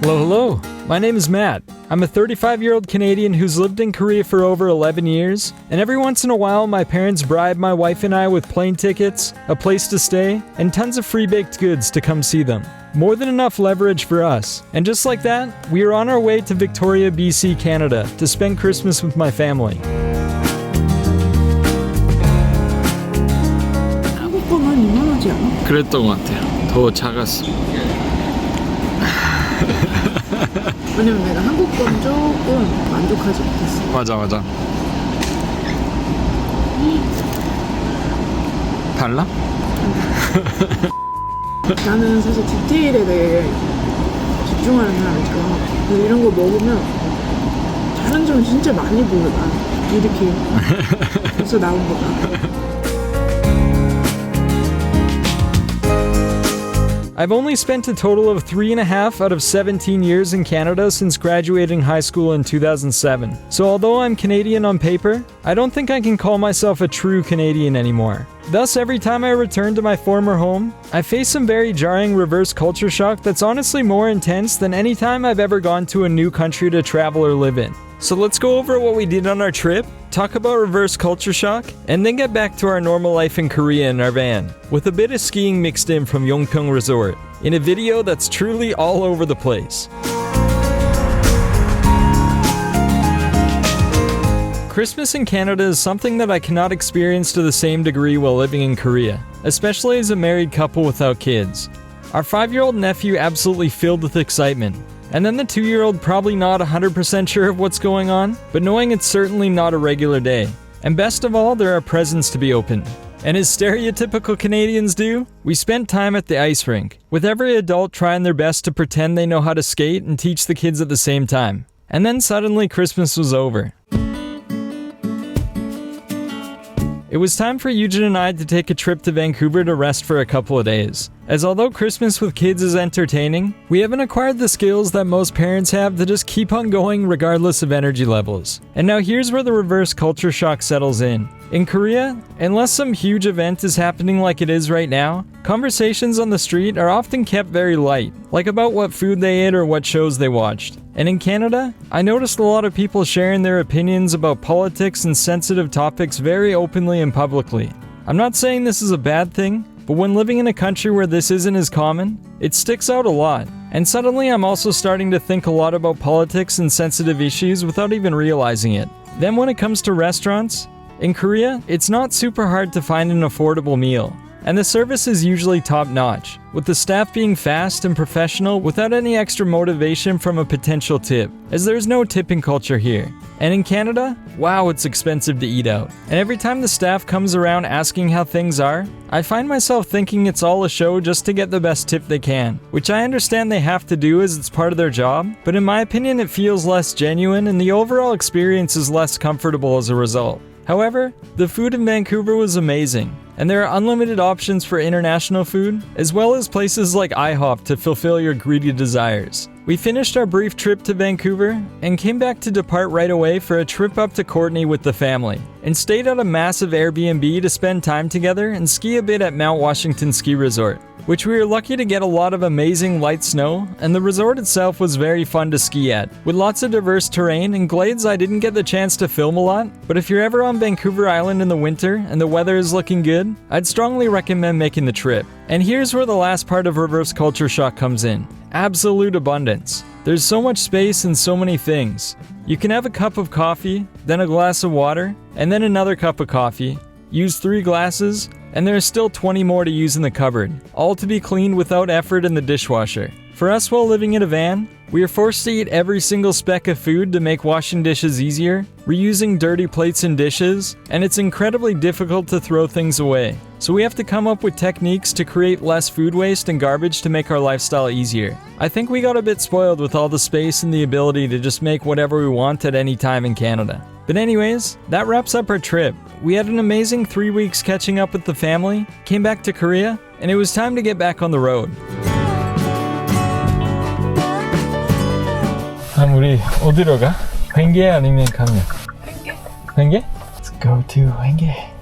Hello, hello. My name is Matt. I'm a 35-year-old Canadian who's lived in Korea for over 11 years, and every once in a while my parents bribe my wife and I with plane tickets, a place to stay, and tons of free baked goods to come see them. More than enough leverage for us. And just like that, we are on our way to Victoria, BC, Canada to spend Christmas with my family. 한국 거만 이만하지 않아? 그랬던 것 같아요. 더 작았어. 왜냐면 내가 한국 건 조금 만족하지 못했어. 맞아. 달라? 나는 사실 디테일에 대해 집중하는 사람이니까 근데 이런 거 먹으면 다른 점 진짜 많이 보여 나 이렇게 벌써 나온 거다. I've only spent a total of 3.5 out of 17 years in Canada since graduating high school in 2007. So although I'm Canadian on paper, I don't think I can call myself a true Canadian anymore. Thus, every time I return to my former home, I face some very jarring reverse culture shock that's honestly more intense than any time I've ever gone to a new country to travel or live in. So let's go over what we did on our trip, talk about reverse culture shock, and then get back to our normal life in Korea in our van, with a bit of skiing mixed in from Yongpyong Resort, in a video that's truly all over the place. Christmas in Canada is something that I cannot experience to the same degree while living in Korea, especially as a married couple without kids. Our 5-year-old nephew absolutely filled with excitement. And then the 2-year-old probably not 100% sure of what's going on, but knowing it's certainly not a regular day. And best of all, there are presents to be opened. And as stereotypical Canadians do, we spent time at the ice rink, with every adult trying their best to pretend they know how to skate and teach the kids at the same time. And then suddenly Christmas was over. It was time for Eugen and I to take a trip to Vancouver to rest for a couple of days. As although Christmas with kids is entertaining, we haven't acquired the skills that most parents have to just keep on going regardless of energy levels. And now here's where the reverse culture shock settles in. In Korea, unless some huge event is happening like it is right now, conversations on the street are often kept very light, like about what food they ate or what shows they watched. And in Canada, I noticed a lot of people sharing their opinions about politics and sensitive topics very openly and publicly. I'm not saying this is a bad thing, but when living in a country where this isn't as common, it sticks out a lot. And suddenly I'm also starting to think a lot about politics and sensitive issues without even realizing it. Then when it comes to restaurants, in Korea, it's not super hard to find an affordable meal. And the service is usually top-notch, with the staff being fast and professional without any extra motivation from a potential tip, as there's no tipping culture here. And in Canada, wow, it's expensive to eat out. And every time the staff comes around asking how things are, I find myself thinking it's all a show just to get the best tip they can, which I understand they have to do as it's part of their job, but in my opinion it feels less genuine and the overall experience is less comfortable as a result. However, the food in Vancouver was amazing, and there are unlimited options for international food, as well as places like IHOP to fulfill your greedy desires. We finished our brief trip to Vancouver and came back to depart right away for a trip up to Courtenay with the family, and stayed at a massive Airbnb to spend time together and ski a bit at Mount Washington Ski Resort, which we were lucky to get a lot of amazing light snow, and the resort itself was very fun to ski at, with lots of diverse terrain and glades I didn't get the chance to film a lot, but if you're ever on Vancouver Island in the winter and the weather is looking good, I'd strongly recommend making the trip. And here's where the last part of reverse culture shock comes in. Absolute abundance. There's so much space and so many things. You can have a cup of coffee, then a glass of water, and then another cup of coffee, use 3 glasses, and there are still 20 more to use in the cupboard, all to be cleaned without effort in the dishwasher. For us while living in a van, we are forced to eat every single speck of food to make washing dishes easier, reusing dirty plates and dishes, and it's incredibly difficult to throw things away. So we have to come up with techniques to create less food waste and garbage to make our lifestyle easier. I think we got a bit spoiled with all the space and the ability to just make whatever we want at any time in Canada. But anyways, that wraps up our trip. We had an amazing 3 weeks catching up with the family, came back to Korea, and it was time to get back on the road. 우리 어디로 가? 횡계 아니면 강릉? 횡계? Let's go to 횡계.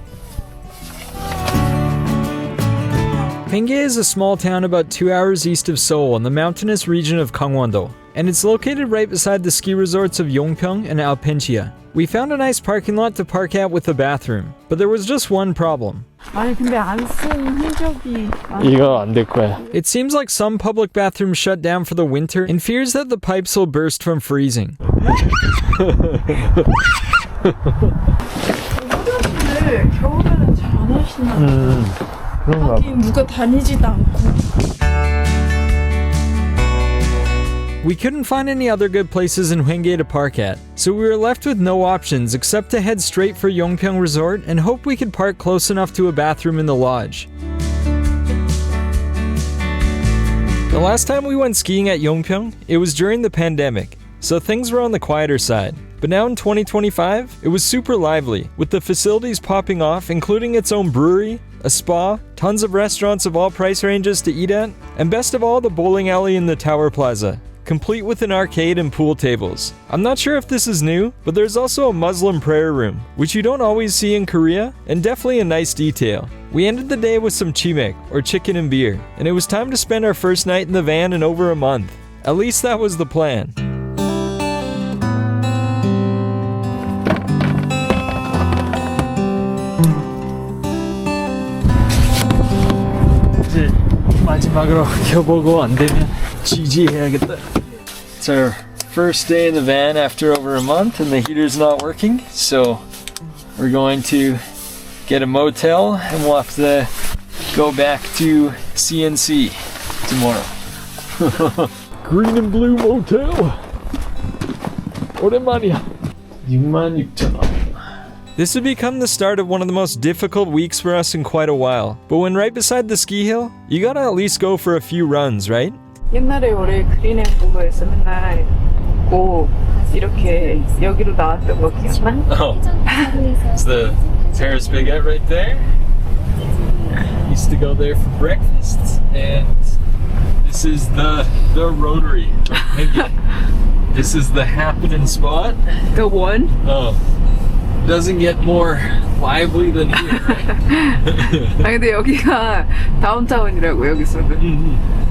Hwanghae is a small town about 2 hours east of Seoul in the mountainous region of Gangwon-do, and it's located right beside the ski resorts of Yongpyong and Alpentia. We found a nice parking lot to park at with a bathroom, but there was just one problem. 아니 근데 안 쓴 흔적이 이거 안 될 거야. It seems like some public bathrooms shut down for the winter and fears that the pipes will burst from freezing. 화장실을 겨울에는 잘 안 하시나 그런가 봐. 하긴 누가 다니지도 않고. We couldn't find any other good places in Hwanghae to park at, so we were left with no options except to head straight for Yongpyong Resort and hope we could park close enough to a bathroom in the lodge. The last time we went skiing at Yongpyong, it was during the pandemic, so things were on the quieter side. But now in 2025, it was super lively, with the facilities popping off, including its own brewery, a spa, tons of restaurants of all price ranges to eat at, and best of all, the bowling alley in the Tower Plaza, complete with an arcade and pool tables. I'm not sure if this is new, but there's also a Muslim prayer room, which you don't always see in Korea, and definitely a nice detail. We ended the day with some chimek, or chicken and beer, and it was time to spend our first night in the van in over a month. At least that was the plan. 이제 마지막으로 켜보고 안 되면 지지해야겠다. It's our first day in the van after over a month and the heater's not working, so we're going to get a motel and we'll have to go back to CNC tomorrow. Green and Blue Motel. 오랜만이야. 66,000원. This would become the start of one of the most difficult weeks for us in quite a while, but when right beside the ski hill, you gotta at least go for a few runs, right? 옛날에 우리 그린앤블루에서 맨날 꼭 이렇게 여기로 나왔던 거 기억나? Oh, it's the Paris Baguette right there. Used to go there for breakfast, and this is the Rotary. This is the happening spot. The one? Oh, doesn't get more lively than here, right? 아니 근데 여기가 다운타운이라고 여기서는.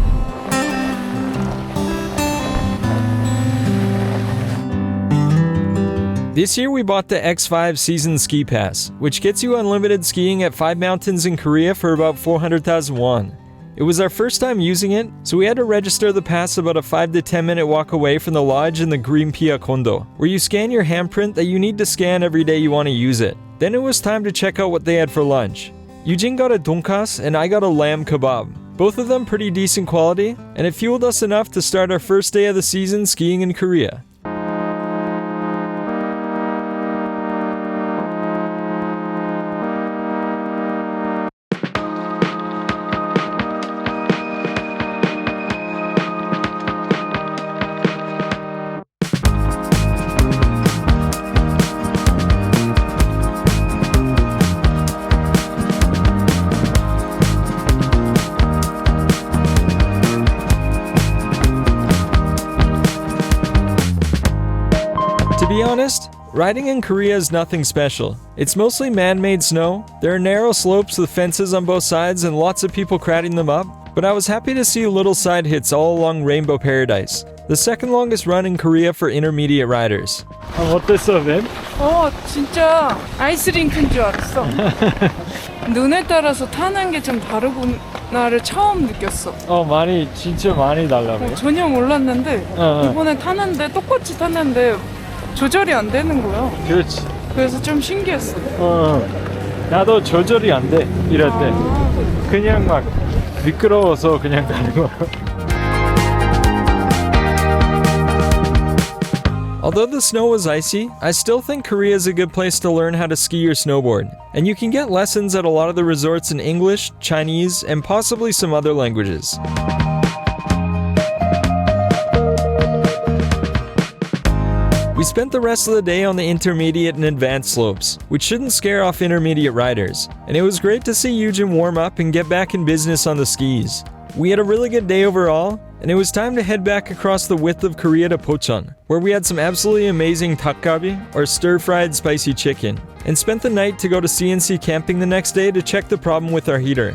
This year we bought the X5 Season Ski Pass, which gets you unlimited skiing at 5 mountains in Korea for about 400,000 won. It was our first time using it, so we had to register the pass about a 5 to 10 minute walk away from the lodge in the Green Pia Kondo, where you scan your handprint that you need to scan every day you want to use it. Then it was time to check out what they had for lunch. Eugene got a donkas and I got a lamb kebab. Both of them pretty decent quality, and it fueled us enough to start our first day of the season skiing in Korea. To be honest, riding in Korea is nothing special. It's mostly man-made snow, there are narrow slopes with fences on both sides and lots of people crowding them up, but I was happy to see little side hits all along Rainbow Paradise, the second longest run in Korea for intermediate riders. 어땠어, 벤? 진짜 아이스링크인 줄 알았어. 눈에 따라서 타는 게 좀 다르구나를 처음 느꼈어. 진짜 많이 달라고요? 전혀 몰랐는데 이번에 타는데 똑같이 탔는데 조절이 안 되는 거야. 그렇지. 그래서 좀 신기했어. 나도 조절이 안 돼, 이럴 때. 그냥 막 미끄러워서 그냥 가는 거야. Although the snow was icy, I still think Korea is a good place to learn how to ski or snowboard, and you can get lessons at a lot of the resorts in English, Chinese, and possibly some other languages. We spent the rest of the day on the intermediate and advanced slopes, which shouldn't scare off intermediate riders, and it was great to see Yujin warm up and get back in business on the skis. We had a really good day overall, and it was time to head back across the width of Korea to Pocheon, where we had some absolutely amazing takgalbi, or stir-fried spicy chicken, and spent the night to go to CNC camping the next day to check the problem with our heater.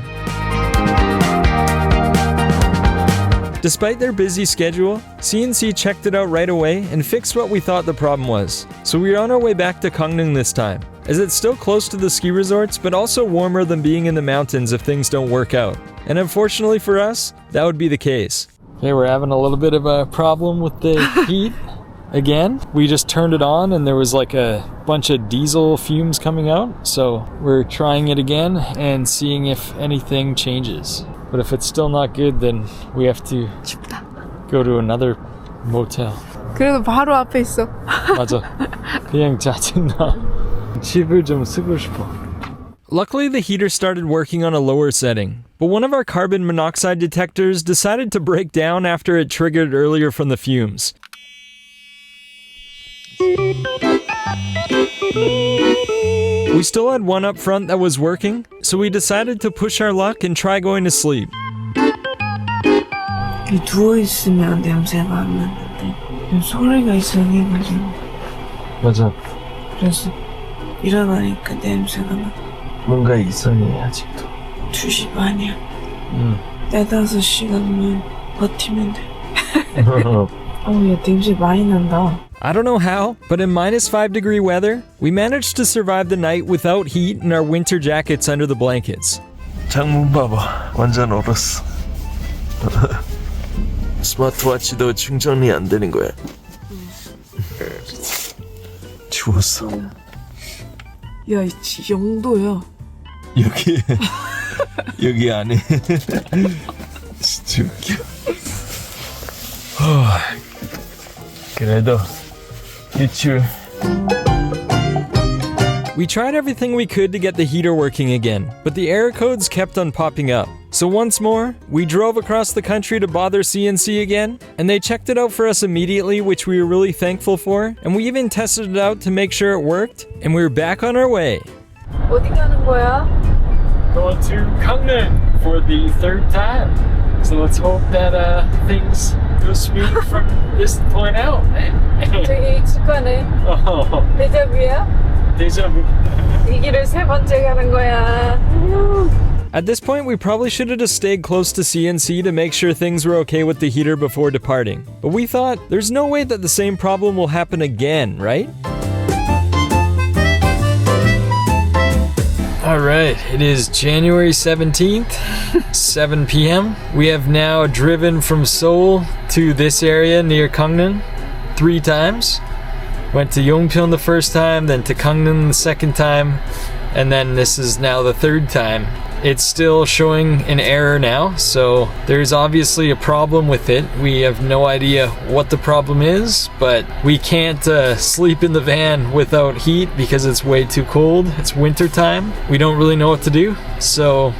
Despite their busy schedule, CNC checked it out right away and fixed what we thought the problem was. So we are on our way back to Gangneung this time, as it's still close to the ski resorts but also warmer than being in the mountains if things don't work out. And unfortunately for us, that would be the case. Okay, we're having a little bit of a problem with the heat. Again, we just turned it on and there was like a bunch of diesel fumes coming out. So we're trying it again and seeing if anything changes. But if it's still not good, then we have to go to another motel. 그래도 바로 앞에 있어. 맞아. 그냥 짜증나. 집을 좀 쓰고 싶어. Luckily, the heater started working on a lower setting, but one of our carbon monoxide detectors decided to break down after it triggered earlier from the fumes. We still had one up front that was working, so we decided to push our luck and try going to sleep. 누워있으면 냄새가 안 나는데 소리가 이상해가지고 맞아. 그래서 일어나니까 냄새가 나. 뭔가 이상해 아직도. 2시 반이야. 4-5시간만 버티면 돼. 야 냄새 많이 난다. I don't know how, but in -5-degree weather, we managed to survive the night without heat and our winter jackets under the blankets. 창문 봐봐, 완전 얼었어. 스마트워치도 충전이 안 되는 거야. 추웠어. 야, 0도야. 여기 안에 진짜 웃겨. 그래도 유출. We tried everything we could to get the heater working again, but the error codes kept on popping up. So once more, we drove across the country to bother CNC again, and they checked it out for us immediately, which we were really thankful for, and we even tested it out to make sure it worked, and we were back on our way. 어디 가는 거야? Going to Gangneung for the third time. So let's hope that things go smooth from this point out. 되게 익숙하네. 데자뷰야? Deja vu. 이 길을 3번째 가는 거야. At this point, we probably should have just stayed close to CNC to make sure things were okay with the heater before departing. But we thought, there's no way that the same problem will happen again, right? Alright, it is January 17th, 7 p.m. We have now driven from Seoul to this area near Gangneung 3 times. Went to Yongpyong the first time, then to Gangneung the second time, and then this is now the 3rd time. It's still showing an error now, so there's obviously a problem with it. We have no idea what the problem is, but we can't sleep in the van without heat because it's way too cold. It's winter time. We don't really know what to do, so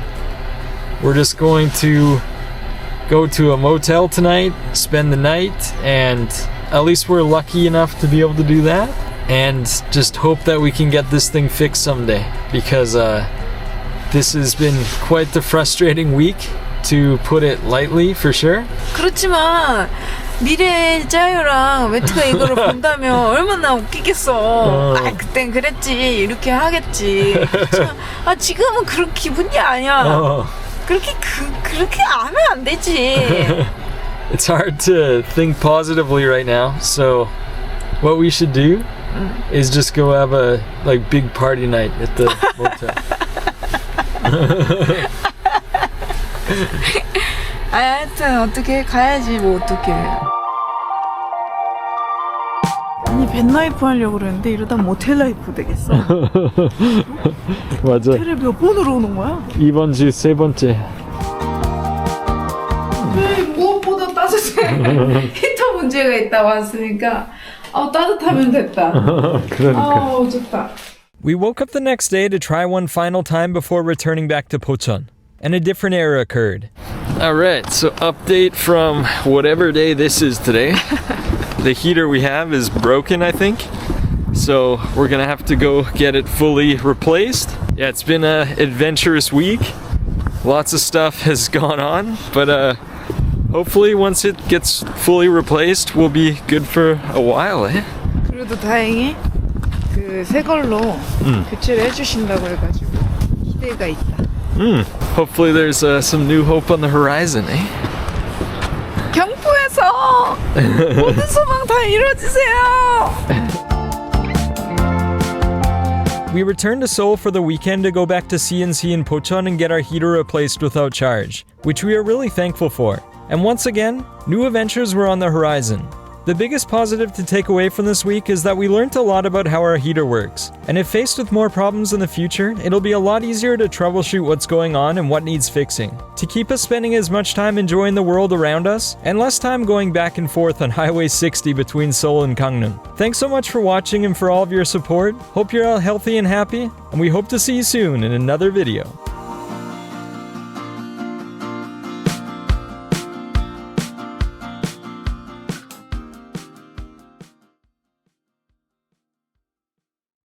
we're just going to go to a motel tonight, spend the night, and at least we're lucky enough to be able to do that, and just hope that we can get this thing fixed someday, because this has been quite the frustrating week, to put it lightly, for sure. 그렇지만 미래 짜요랑 매트가 이거를 본다면 얼마나 웃기겠어. 그땐 그랬지, 이렇게 하겠지. 지금은 그런 기분이 아니야. 그렇게 하면 안 되지. It's hard to think positively right now, so what we should do is just go have a big party night at the motel. 하여튼 어떻게 가야지 뭐 어떻게. 아니 밴라이프 하려고 그랬는데 이러다 모텔 라이프 되겠어. 맞아. 모텔에 몇 번으로 오는 거야? 2번 주 3번째. 무엇보다 따뜻해. 히터 문제가 있다고 왔으니까 따뜻하면 됐다. 그러니까. 좋다. We woke up the next day to try one final time before returning back to Pocheon, and a different error occurred. Alright, so update from whatever day this is today. The heater we have is broken, I think. So we're gonna have to go get it fully replaced. Yeah, it's been an adventurous week. Lots of stuff has gone on, but hopefully once it gets fully replaced, we'll be good for a while, eh? 그래도 다행히 새 걸로 교체를 해주신다고 해가지고 기대가 있다. Hopefully there's some new hope on the horizon, eh? 모든 소망 다 이루어지세요. We returned to Seoul for the weekend to go back to CNC in Pocheon and get our heater replaced without charge, which we are really thankful for. And once again, new adventures were on the horizon. The biggest positive to take away from this week is that we learned a lot about how our heater works, and if faced with more problems in the future, it'll be a lot easier to troubleshoot what's going on and what needs fixing, to keep us spending as much time enjoying the world around us, and less time going back and forth on Highway 60 between Seoul and Gangneung. Thanks so much for watching and for all of your support. Hope you're all healthy and happy, and we hope to see you soon in another video.